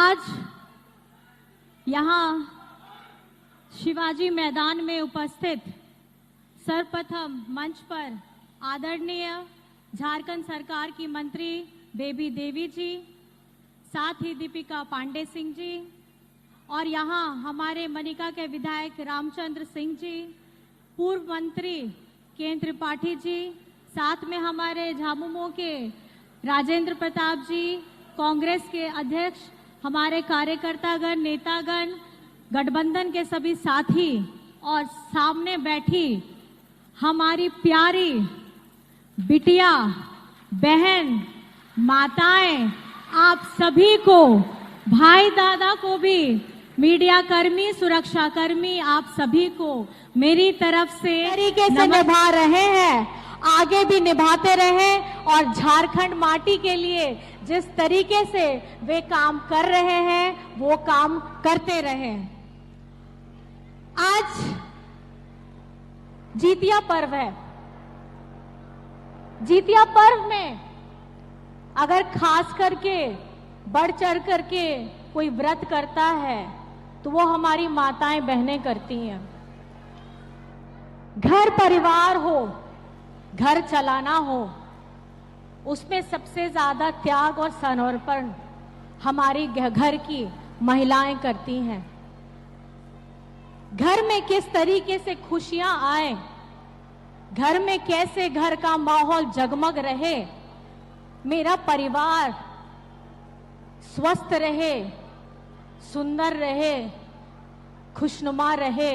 आज यहाँ शिवाजी मैदान में उपस्थित सर्वप्रथम मंच पर आदरणीय झारखंड सरकार की मंत्री बेबी देवी जी, साथ ही दीपिका पांडे सिंह जी, और यहाँ हमारे मनिका के विधायक रामचंद्र सिंह जी, पूर्व मंत्री केंद्र त्रिपाठी जी, साथ में हमारे झामुमो के राजेंद्र प्रताप जी, कांग्रेस के अध्यक्ष, हमारे कार्यकर्तागण, नेतागण, गठबंधन के सभी साथी और सामने बैठी हमारी प्यारी बिटिया, बहन, माताएं, आप सभी को, भाई दादा को भी, मीडिया कर्मी, सुरक्षा कर्मी, आप सभी को मेरी तरफ से तरीके से निभा रहे हैं, आगे भी निभाते रहें और झारखंड माटी के लिए जिस तरीके से वे काम कर रहे हैं वो काम करते रहें। आज जितिया पर्व है। जितिया पर्व में अगर खास करके बढ़ चढ़ करके कोई व्रत करता है तो वो हमारी माताएं बहनें करती हैं। घर परिवार हो, घर चलाना हो, उसमें सबसे ज्यादा त्याग और समर्पण हमारी घर की महिलाएं करती हैं। घर में किस तरीके से खुशियां आए, घर में कैसे घर का माहौल जगमग रहे, मेरा परिवार स्वस्थ रहे, सुंदर रहे, खुशनुमा रहे,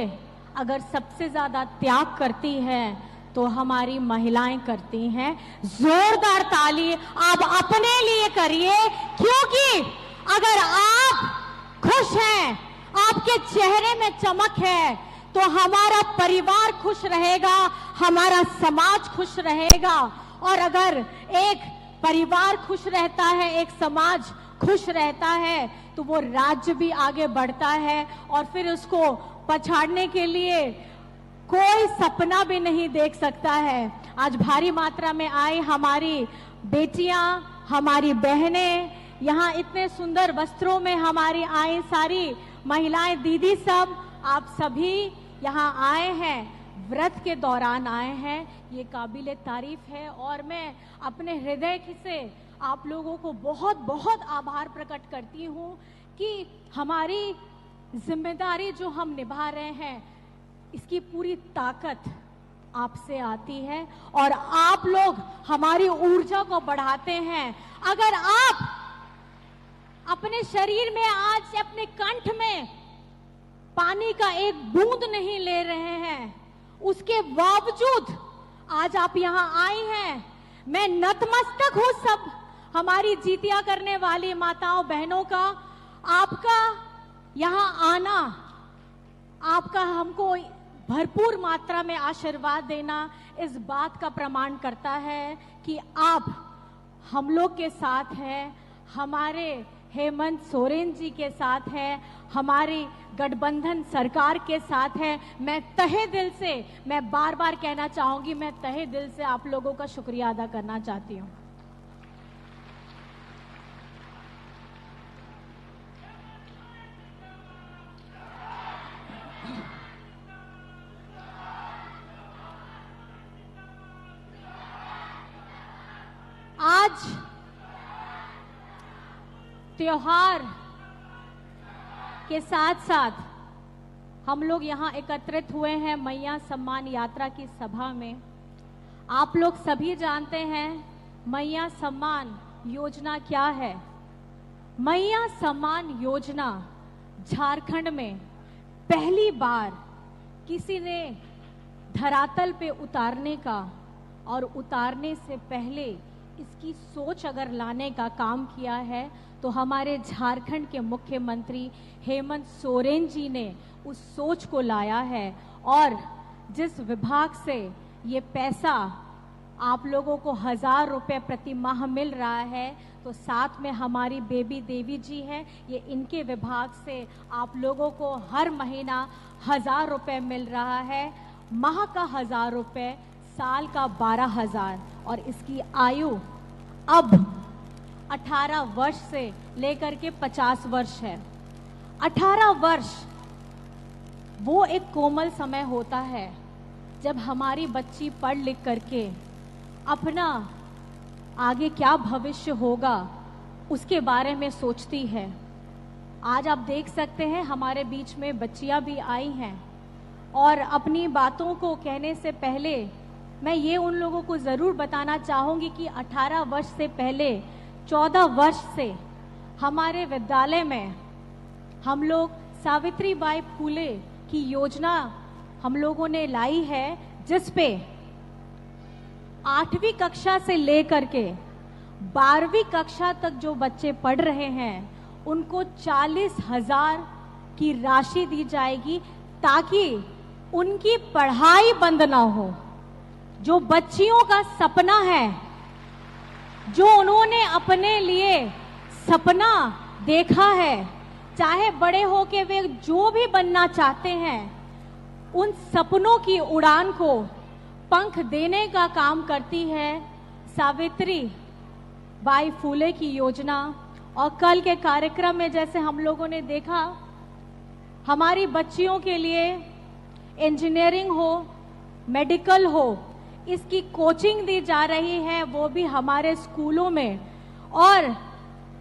अगर सबसे ज्यादा त्याग करती हैं तो हमारी महिलाएं करती हैं। जोरदार ताली आप अपने लिए करिए, क्योंकि अगर आप खुश हैं, आपके चेहरे में चमक है, तो हमारा परिवार खुश रहेगा, हमारा समाज खुश रहेगा। और अगर एक परिवार खुश रहता है, एक समाज खुश रहता है, तो वो राज्य भी आगे बढ़ता है और फिर उसको पछाड़ने के लिए कोई सपना भी नहीं देख सकता है। आज भारी मात्रा में आई हमारी बेटियां, हमारी बहनें, यहाँ इतने सुंदर वस्त्रों में हमारी आई सारी महिलाएं, दीदी, सब आप सभी यहाँ आए हैं, व्रत के दौरान आए हैं, ये काबिले तारीफ है। और मैं अपने हृदय से आप लोगों को बहुत बहुत आभार प्रकट करती हूँ कि हमारी जिम्मेदारी जो हम निभा रहे हैं, इसकी पूरी ताकत आपसे आती है और आप लोग हमारी ऊर्जा को बढ़ाते हैं। अगर आप अपने शरीर में आज अपने कंठ में पानी का एक बूंद नहीं ले रहे हैं, उसके बावजूद आज आप यहाँ आई हैं, मैं नतमस्तक हूँ सब हमारी जितिया करने वाली माताओं बहनों का। आपका यहाँ आना, आपका हमको भरपूर मात्रा में आशीर्वाद देना इस बात का प्रमाण करता है कि आप हम लोग के साथ हैं, हमारे हेमंत सोरेन जी के साथ है, हमारी गठबंधन सरकार के साथ है। मैं तहे दिल से, मैं बार बार कहना चाहूंगी, मैं तहे दिल से आप लोगों का शुक्रिया अदा करना चाहती हूँ। आज त्योहार के साथ साथ हम लोग यहाँ एकत्रित हुए हैं मैया सम्मान यात्रा की सभा में। आप लोग सभी जानते हैं मैया सम्मान योजना क्या है। मैया सम्मान योजना झारखंड में पहली बार किसी ने धरातल पे उतारने का और उतारने से पहले इसकी सोच अगर लाने का काम किया है तो हमारे झारखंड के मुख्यमंत्री हेमंत सोरेन जी ने उस सोच को लाया है। और जिस विभाग से ये पैसा आप लोगों को 1000 रुपए प्रति माह मिल रहा है, तो साथ में हमारी बेबी देवी जी हैं, ये इनके विभाग से आप लोगों को हर महीना 1000 रुपए मिल रहा है। माह का 1000 रुपए, साल का 12,000। और इसकी आयु अब 18 वर्ष से लेकर के 50 वर्ष है। 18 वर्ष वो एक कोमल समय होता है जब हमारी बच्ची पढ़ लिख करके अपना आगे क्या भविष्य होगा उसके बारे में सोचती है। आज आप देख सकते हैं हमारे बीच में बच्चियां भी आई हैं और अपनी बातों को कहने से पहले मैं ये उन लोगों को ज़रूर बताना चाहूँगी कि 18 वर्ष से पहले 14 वर्ष से हमारे विद्यालय में हम लोग सावित्रीबाई फूले की योजना हम लोगों ने लाई है, जिस पे 8वीं कक्षा से लेकर के 12वीं कक्षा तक जो बच्चे पढ़ रहे हैं उनको 40,000 की राशि दी जाएगी ताकि उनकी पढ़ाई बंद ना हो। जो बच्चियों का सपना है, जो उन्होंने अपने लिए सपना देखा है, चाहे बड़े होके वे जो भी बनना चाहते हैं, उन सपनों की उड़ान को पंख देने का काम करती है सावित्री बाई फूले की योजना। और कल के कार्यक्रम में जैसे हम लोगों ने देखा, हमारी बच्चियों के लिए इंजीनियरिंग हो, मेडिकल हो, इसकी कोचिंग दी जा रही है, वो भी हमारे स्कूलों में। और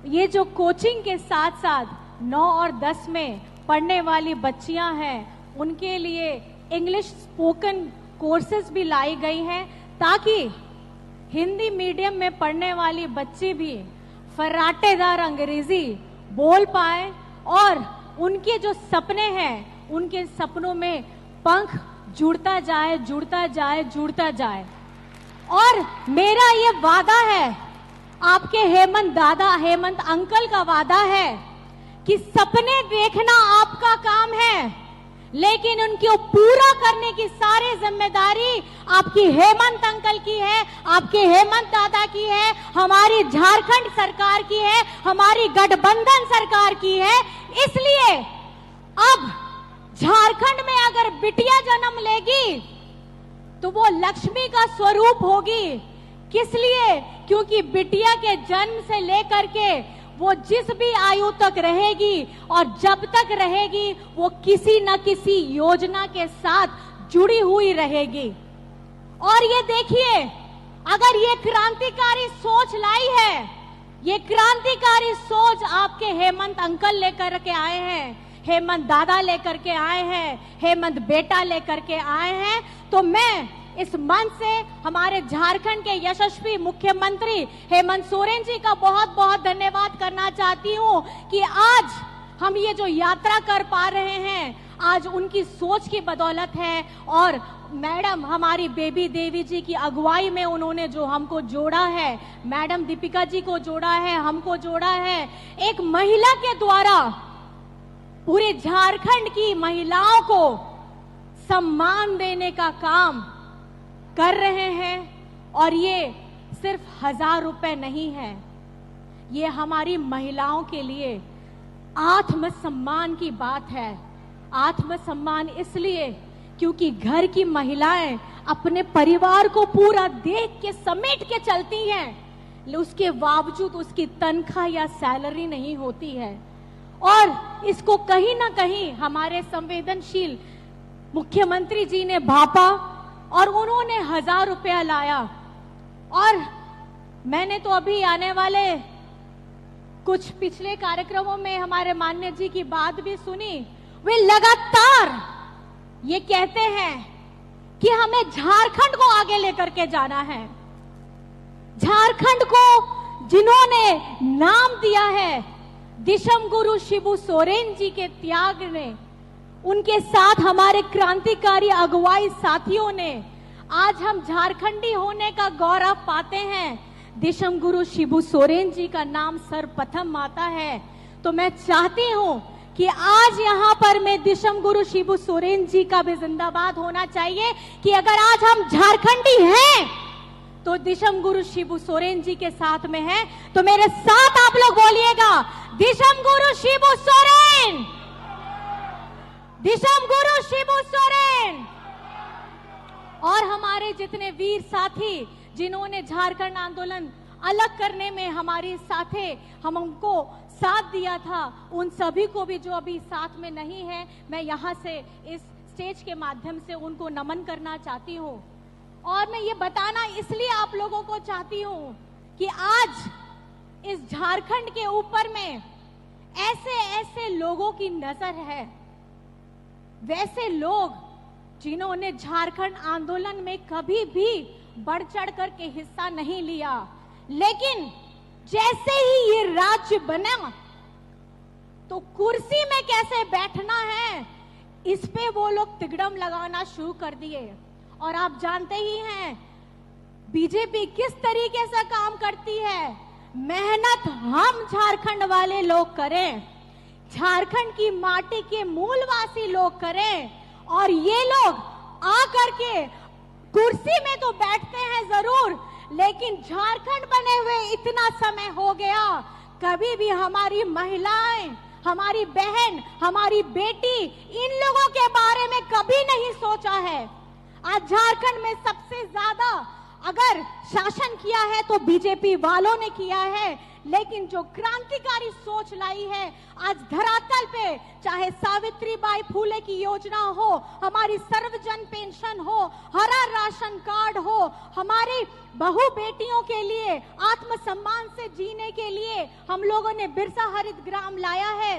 ये जो कोचिंग के साथ साथ 9 और 10 में पढ़ने वाली बच्चियां हैं, उनके लिए इंग्लिश स्पोकन कोर्सेज भी लाई गई हैं ताकि हिंदी मीडियम में पढ़ने वाली बच्ची भी फर्राटेदार अंग्रेजी बोल पाए और उनके जो सपने हैं, उनके सपनों में पंख जुड़ता जाए, जुड़ता जाए, जुड़ता जाए। और मेरा ये वादा है, आपके हेमंत दादा, हेमंत अंकल का वादा है कि सपने देखना आपका काम है, लेकिन उनको पूरा करने की सारी जिम्मेदारी आपकी हेमंत अंकल की है, आपके हेमंत दादा की है, हमारी झारखंड सरकार की है, हमारी गठबंधन सरकार की है। इसलिए अब झारखंड में अगर बिटिया जन्म लेगी तो वो लक्ष्मी का स्वरूप होगी। किस लिए? क्योंकि बिटिया के जन्म से लेकर के वो जिस भी आयु तक रहेगी और जब तक रहेगी वो किसी न किसी योजना के साथ जुड़ी हुई रहेगी। और ये देखिए, अगर ये क्रांतिकारी सोच लाई है, ये क्रांतिकारी सोच आपके हेमंत अंकल लेकर के आए हैं, हेमंत दादा लेकर के आए हैं, हेमंत बेटा लेकर के आए हैं, तो मैं इस मंच से हमारे झारखंड के यशस्वी मुख्यमंत्री हेमंत सोरेन जी का बहुत बहुत धन्यवाद करना चाहती हूँ कि आज हम ये जो यात्रा कर पा रहे हैं, आज उनकी सोच की बदौलत है। और मैडम हमारी बेबी देवी जी की अगुवाई में उन्होंने जो हमको जोड़ा है, मैडम दीपिका जी को जोड़ा है, हमको जोड़ा है, एक महिला के द्वारा पूरे झारखंड की महिलाओं को सम्मान देने का काम कर रहे हैं। और ये सिर्फ 1000 रुपए नहीं है, ये हमारी महिलाओं के लिए आत्मसम्मान की बात है। आत्मसम्मान इसलिए क्योंकि घर की महिलाएं अपने परिवार को पूरा देख के समेट के चलती हैं, उसके बावजूद उसकी तनख्वाह या सैलरी नहीं होती है। और इसको कहीं ना कहीं हमारे संवेदनशील मुख्यमंत्री जी ने भापा और उन्होंने 1000 रुपया लाया। और मैंने तो अभी आने वाले कुछ पिछले कार्यक्रमों में हमारे माननीय जी की बात भी सुनी। वे लगातार ये कहते हैं कि हमें झारखंड को आगे लेकर के जाना है। झारखंड को जिन्होंने नाम दिया है दिशम गुरु शिबू सोरेन जी के त्याग ने, उनके साथ हमारे क्रांतिकारी अगुवाई साथियों ने, आज हम झारखंडी होने का गौरव पाते हैं। दिशम गुरु शिबू सोरेन जी का नाम सर्वप्रथम आता है। तो मैं चाहती हूं कि आज यहाँ पर मैं दिशम गुरु शिबू सोरेन जी का भी जिंदाबाद होना चाहिए कि अगर आज हम झारखंडी हैं तो दिशम गुरु शिबू सोरेन जी के साथ में है। तो मेरे साथ आप लोग बोलिएगा, दिशम गुरु शिबू सोरेन, दिशम गुरु शिबू सोरेन। और हमारे जितने वीर साथी जिन्होंने झारखंड आंदोलन अलग करने में हमारे साथे हमको साथ दिया था, उन सभी को भी जो अभी साथ में नहीं है, मैं यहाँ से इस स्टेज के माध्यम से उनको नमन करना चाहती हूँ। और मैं ये बताना इसलिए आप लोगों को चाहती हूँ कि आज इस झारखंड के ऊपर में ऐसे ऐसे लोगों की नजर है, वैसे लोग जिन्होंने झारखंड आंदोलन में कभी भी बढ़ चढ़ करके हिस्सा नहीं लिया, लेकिन जैसे ही ये राज्य बना तो कुर्सी में कैसे बैठना है इस पे वो लोग तिगड़म लगाना शुरू कर दिए। और आप जानते ही हैं बीजेपी किस तरीके से काम करती है। मेहनत हम झारखंड वाले लोग करें, झारखंड की माटी के मूलवासी लोग करें, और ये लोग आ करके कुर्सी में तो बैठते हैं जरूर, लेकिन झारखंड बने हुए इतना समय हो गया, कभी भी हमारी महिलाएं, हमारी बहन, हमारी बेटी, इन लोगों के बारे में कभी नहीं सोचा है। आज झारखंड में सबसे ज्यादा अगर शासन किया है तो बीजेपी वालों ने किया है, लेकिन जो क्रांतिकारी सोच लाई है आज धरातल पे, चाहे सावित्रीबाई फूले की योजना हो, हमारी सर्वजन पेंशन हो, हरा राशन कार्ड हो, हमारी बहू बेटियों के लिए आत्मसम्मान से जीने के लिए हम लोगों ने बिरसा हरित ग्राम लाया है।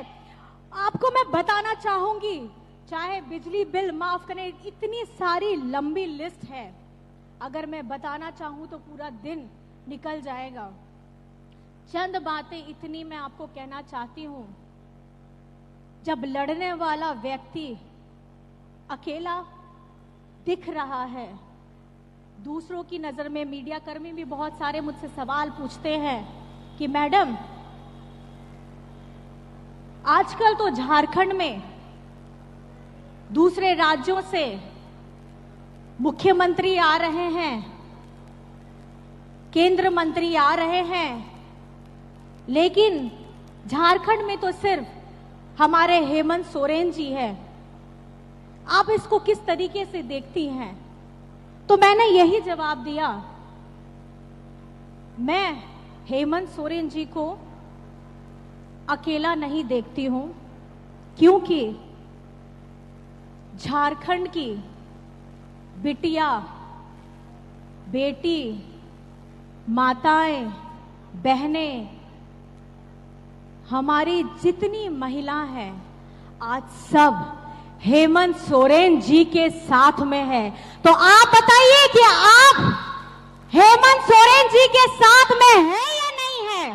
आपको मैं बताना चाहूंगी, चाहे बिजली बिल माफ करें, इतनी सारी लंबी लिस्ट है, अगर मैं बताना चाहूं तो पूरा दिन निकल जाएगा। चंद बातें इतनी मैं आपको कहना चाहती हूं। जब लड़ने वाला व्यक्ति अकेला दिख रहा है, दूसरों की नजर में मीडिया कर्मी भी बहुत सारे मुझसे सवाल पूछते हैं कि मैडम आजकल तो झारखंड में दूसरे राज्यों से मुख्यमंत्री आ रहे हैं, केंद्र मंत्री आ रहे हैं, लेकिन झारखंड में तो सिर्फ हमारे हेमंत सोरेन जी हैं। आप इसको किस तरीके से देखती हैं? तो मैंने यही जवाब दिया, मैं हेमंत सोरेन जी को अकेला नहीं देखती हूं, क्योंकि झारखंड की बिटिया, बेटी, माताएं, बहनें, हमारी जितनी महिला हैं, आज सब हेमंत सोरेन जी के साथ में है। तो आप बताइए कि आप हेमंत सोरेन जी के साथ में है या नहीं है?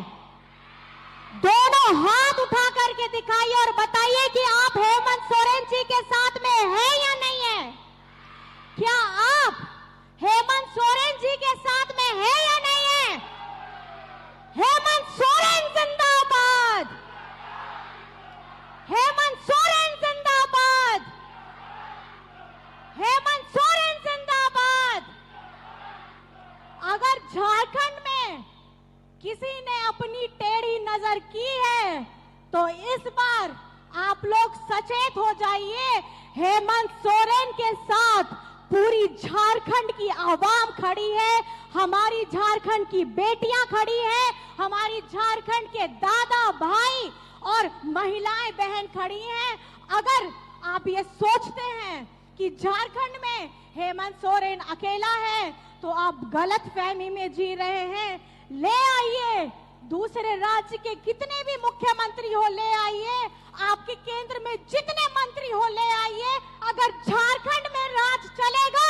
दोनों हाथ उठा करके दिखाइए और बताइए कि आप हेमंत सोरेन जी के साथ में है या नहीं है? क्या आप हेमंत सोरेन जी के साथ में है या नहीं है? हेमंत सोरेन जिंदाबाद! हेमंत सोरेन जिंदाबाद! हेमंत सोरेन जिंदाबाद! अगर झारखंड में किसी ने अपनी टेढ़ी नजर की है तो इस बार आप लोग सचेत हो जाइए। हेमंत सोरेन के साथ पूरी झारखंड की आवाम खड़ी है, हमारी झारखंड की बेटियां खड़ी हैं, हमारी झारखंड के दादा भाई और महिलाएं बहन खड़ी हैं। अगर आप ये सोचते हैं कि झारखंड में हेमंत सोरेन अकेला है तो आप गलत फहमी में जी रहे हैं। ले आइए दूसरे राज्य के कितने भी मुख्यमंत्री हो, ले आइए, आपके केंद्र में जितने मंत्री हो ले आइए, अगर झारखंड में राज चलेगा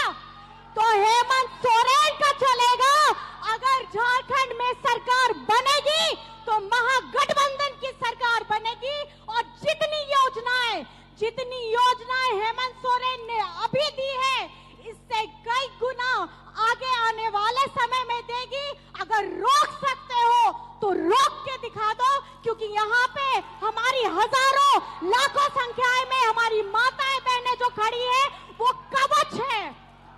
तो हेमंत सोरेन का चलेगा। अगर झारखंड में सरकार बनेगी तो महागठबंधन की सरकार बनेगी, और जितनी योजनाएं हेमंत सोरेन ने अभी दी है इससे कई गुना आगे आने वाले समय में देगी। अगर रोक सकते हो तो रोक के दिखा दो, क्योंकि यहाँ पे हमारी हजारों लाखों संख्याएं में हमारी माताएं बहनें जो खड़ी है वो कवच है,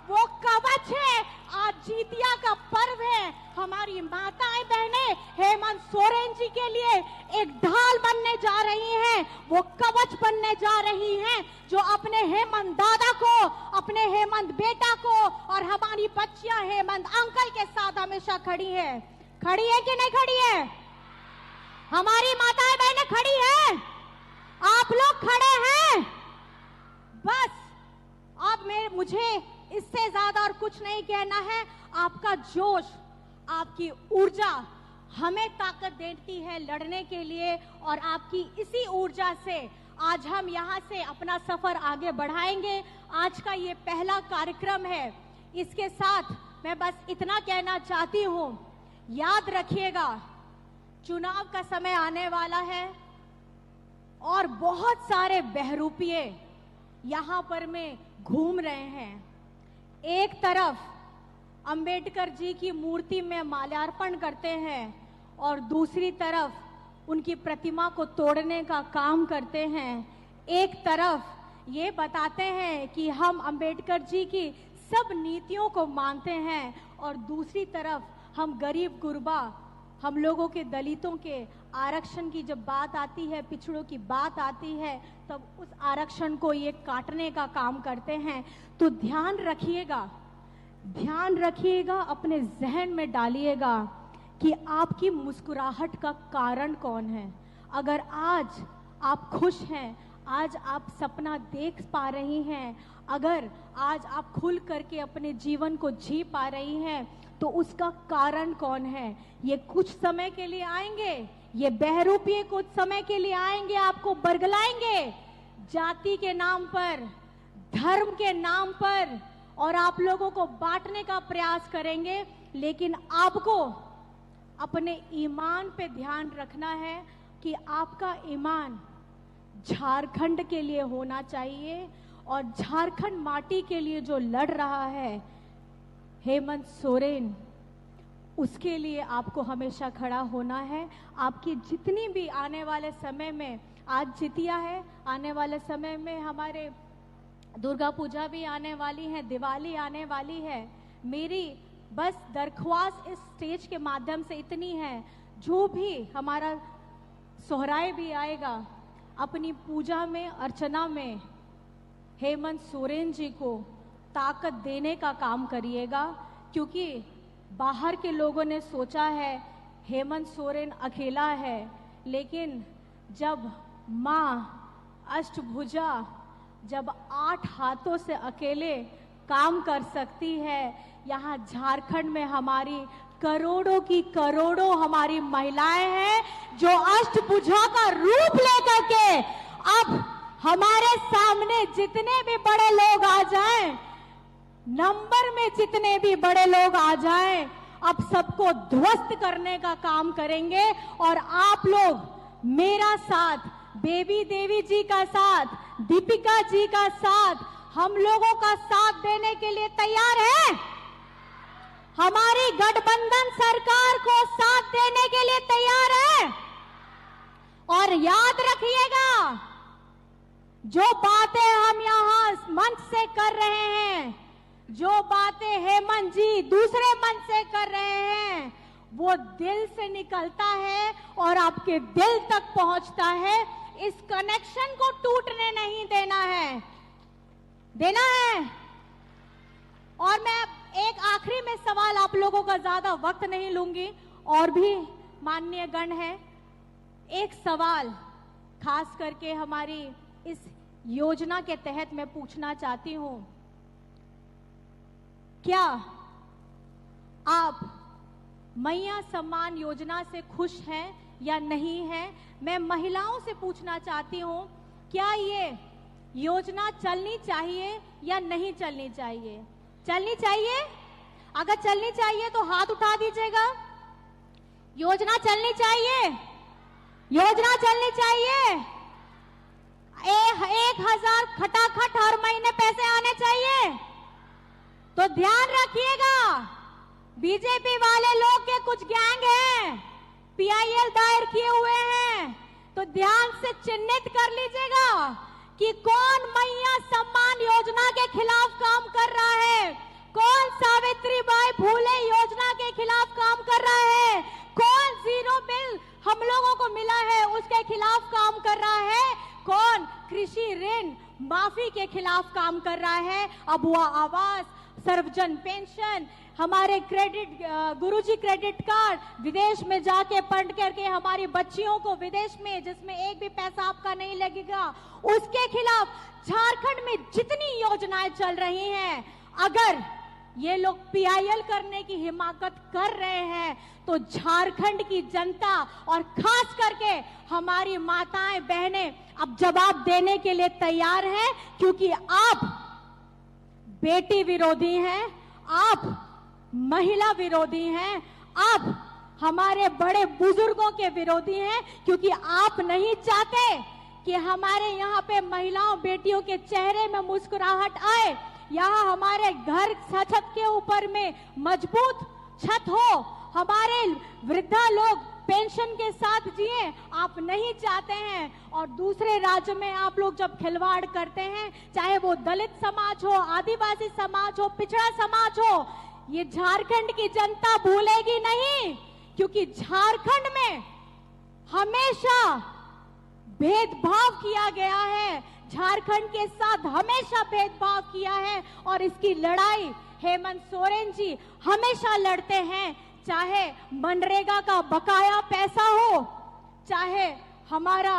वो कवच है। आज जीतिया का पर्व है, हमारी माताएं बहनें हेमंत सोरेन जी के लिए एक ढाल बनने जा रही हैं, वो कवच बनने जा रही हैं, जो अपने हेमंत दादा को, अपने हेमंत बेटा को और हमारी बच्चियां हेमंत अंकल के साथ हमेशा खड़ी है। खड़ी है कि नहीं खड़ी है? हमारी माताएं बहनें खड़ी हैं? आप लोग खड़े हैं? बस अब मुझे इससे ज्यादा और कुछ नहीं कहना है। आपका जोश, आपकी ऊर्जा हमें ताकत देती है लड़ने के लिए, और आपकी इसी ऊर्जा से आज हम यहाँ से अपना सफर आगे बढ़ाएंगे। आज का ये पहला कार्यक्रम है। इसके साथ मैं बस इतना कहना चाहती हूँ, याद रखिएगा चुनाव का समय आने वाला है और बहुत सारे बहरूपिये यहाँ पर में घूम रहे हैं। एक तरफ अंबेडकर जी की मूर्ति में माल्यार्पण करते हैं और दूसरी तरफ उनकी प्रतिमा को तोड़ने का काम करते हैं। एक तरफ ये बताते हैं कि हम अंबेडकर जी की सब नीतियों को मानते हैं और दूसरी तरफ हम गरीब गुरबा, हम लोगों के, दलितों के आरक्षण की जब बात आती है, पिछड़ों की बात आती है, तब उस आरक्षण को ये काटने का काम करते हैं। तो ध्यान रखिएगा, अपने जहन में डालिएगा कि आपकी मुस्कुराहट का कारण कौन है। अगर आज आप खुश हैं, आज आप सपना देख पा रही हैं, अगर आज आप खुल करके अपने जीवन को जी पा रही हैं, तो उसका कारण कौन है? ये कुछ समय के लिए आएंगे, ये बहरूपिये कुछ समय के लिए आएंगे, आपको बरगलाएंगे जाति के नाम पर, धर्म के नाम पर, और आप लोगों को बांटने का प्रयास करेंगे। लेकिन आपको अपने ईमान पे ध्यान रखना है कि आपका ईमान झारखंड के लिए होना चाहिए, और झारखंड माटी के लिए जो लड़ रहा है हेमंत सोरेन, उसके लिए आपको हमेशा खड़ा होना है। आपकी जितनी भी आने वाले समय में, आज जितिया है, आने वाले समय में हमारे दुर्गा पूजा भी आने वाली है, दिवाली आने वाली है। मेरी बस दरख्वास्त इस स्टेज के माध्यम से इतनी है, जो भी हमारा सोहराय भी आएगा, अपनी पूजा में, अर्चना में हेमंत सोरेन जी को ताकत देने का काम करिएगा। क्योंकि बाहर के लोगों ने सोचा है हेमंत सोरेन अकेला है, लेकिन जब माँ अष्टभुजा जब 8 हाथों से अकेले काम कर सकती है, यहाँ झारखंड में हमारी करोड़ों की करोड़ों हमारी महिलाएं हैं जो अष्टभुजा का रूप लेकर के अब हमारे सामने जितने भी बड़े लोग आ जाएं, नंबर में जितने भी बड़े लोग आ जाएं, अब सबको ध्वस्त करने का काम करेंगे। और आप लोग मेरा साथ, बेबी देवी जी का साथ, दीपिका जी का साथ, हम लोगों का साथ देने के लिए तैयार हैं? हमारी गठबंधन सरकार को साथ देने के लिए तैयार है? और याद रखिएगा, जो बातें हम यहाँ मंच से कर रहे हैं, जो बातें हेमंत जी दूसरे मंच से कर रहे हैं, वो दिल से निकलता है और आपके दिल तक पहुंचता है। इस कनेक्शन को टूटने नहीं देना है। और मैं एक आखिरी में सवाल, आप लोगों का ज्यादा वक्त नहीं लूंगी, और भी माननीय गण है, एक सवाल खास करके हमारी इस योजना के तहत मैं पूछना चाहती हूं, क्या आप मैया सम्मान योजना से खुश हैं या नहीं हैं? मैं महिलाओं से पूछना चाहती हूं, क्या ये योजना चलनी चाहिए या नहीं चलनी चाहिए? चलनी चाहिए? अगर चलनी चाहिए तो हाथ उठा दीजिएगा। योजना चलनी चाहिए? योजना चलनी चाहिए। 1000 खटाखट हर महीने पैसे आने चाहिए। तो ध्यान रखिएगा, बीजेपी वाले लोग के कुछ गैंग हैं, PIL दायर किए हुए हैं, तो ध्यान से चिन्हित कर लीजिएगा कि कौन मैया सम्मान योजना के खिलाफ काम कर रहा है, कौन सावित्रीबाई फूले योजना के खिलाफ काम कर रहा है, कौन जीरो बिल हम लोगों को मिला है उसके खिलाफ काम कर रहा है, कौन कृषि ऋण माफी के खिलाफ काम कर रहा है, अबुआ आवास, सर्वजन पेंशन, हमारे गुरुजी क्रेडिट कार्ड विदेश में जाके पढ़ करके हमारी बच्चियों को विदेश में जिसमें एक भी पैसा आपका नहीं लगेगा, उसके खिलाफ झारखंड में जितनी योजनाएं चल रही हैं, अगर ये लोग पीआईएल करने की हिमाकत कर रहे हैं तो झारखंड की जनता और खास करके हमारी माताएं बहनें अब जवाब देने के लिए तैयार हैं, क्योंकि आप बेटी विरोधी हैं, आप महिला विरोधी हैं, आप हमारे बड़े बुजुर्गों के विरोधी हैं, क्योंकि आप नहीं चाहते कि हमारे यहाँ पे महिलाओं बेटियों के चेहरे में मुस्कुराहट आए, यहाँ हमारे घर छत के ऊपर में मजबूत छत हो, हमारे वृद्धा लोग पेंशन के साथ जिए, आप नहीं चाहते हैं। और दूसरे राज्य में आप लोग जब खिलवाड़ करते हैं, चाहे वो दलित समाज हो, आदिवासी समाज हो, पिछड़ा समाज हो, ये झारखंड की जनता भूलेगी नहीं, क्योंकि झारखंड में हमेशा भेदभाव किया गया है, झारखंड के साथ हमेशा भेदभाव किया है और इसकी लड़ाई हेमंत सोरेन जी हमेशा लड़ते हैं। चाहे मनरेगा का बकाया पैसा हो, चाहे हमारा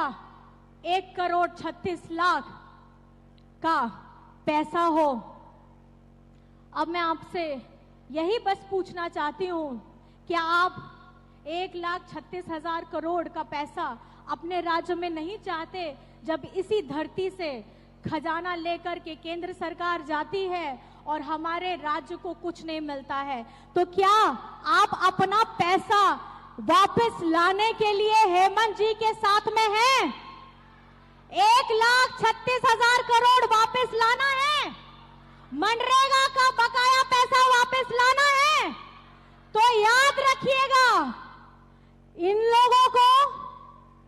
1,36,00,000 का पैसा हो। अब मैं आपसे यही बस पूछना चाहती हूँ, क्या आप 1,36,000 करोड़ का पैसा अपने राज्य में नहीं चाहते? जब इसी धरती से खजाना लेकर के केंद्र सरकार जाती है और हमारे राज्य को कुछ नहीं मिलता है, तो क्या आप अपना पैसा वापस लाने के लिए हेमंत जी के साथ में हैं? 1,36,000 करोड़ वापस लाना है, मनरेगा का बकाया पैसा वापस लाना है, तो याद रखिएगा, इन लोगों को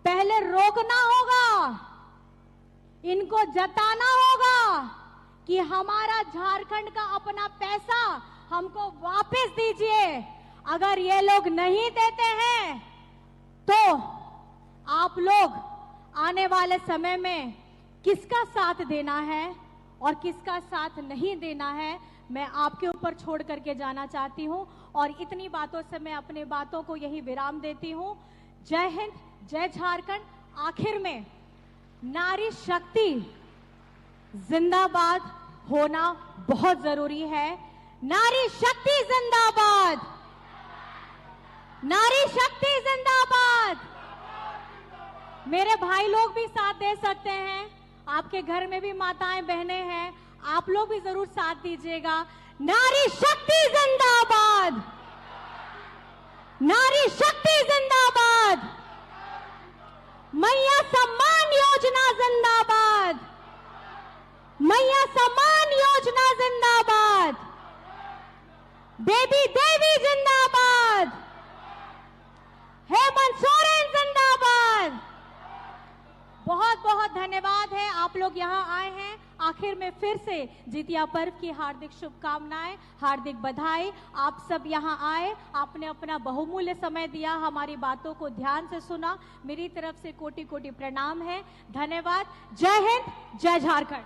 पहले रोकना होगा, इनको जताना होगा कि हमारा झारखंड का अपना पैसा हमको वापस दीजिए। अगर ये लोग नहीं देते हैं तो आप लोग आने वाले समय में किसका साथ देना है और किसका साथ नहीं देना है, मैं आपके ऊपर छोड़ करके जाना चाहती हूं। और इतनी बातों से मैं अपने बातों को यही विराम देती हूं। जय हिंद, जय झारखंड। आखिर में नारी शक्ति जिंदाबाद होना बहुत जरूरी है। नारी शक्ति जिंदाबाद, नारी शक्ति जिंदाबाद। मेरे भाई लोग भी साथ दे सकते हैं, आपके घर में भी माताएं बहनें हैं, आप लोग भी जरूर साथ दीजिएगा। नारी शक्ति जिंदाबाद, नारी शक्ति जिंदाबाद, मैया सम्मान योजना जिंदाबाद, मैया सम्मान योजना जिंदाबाद, बेबी देवी जिंदाबाद, हेमंत सोरेन जिंदाबाद। बहुत बहुत धन्यवाद है, आप लोग यहाँ आए हैं। आखिर में फिर से जितिया पर्व की हार्दिक शुभकामनाएं, हार्दिक बधाई। आप सब यहाँ आए, आपने अपना बहुमूल्य समय दिया, हमारी बातों को ध्यान से सुना। मेरी तरफ से कोटि कोटि प्रणाम है, धन्यवाद। जय हिंद, जय झारखंड।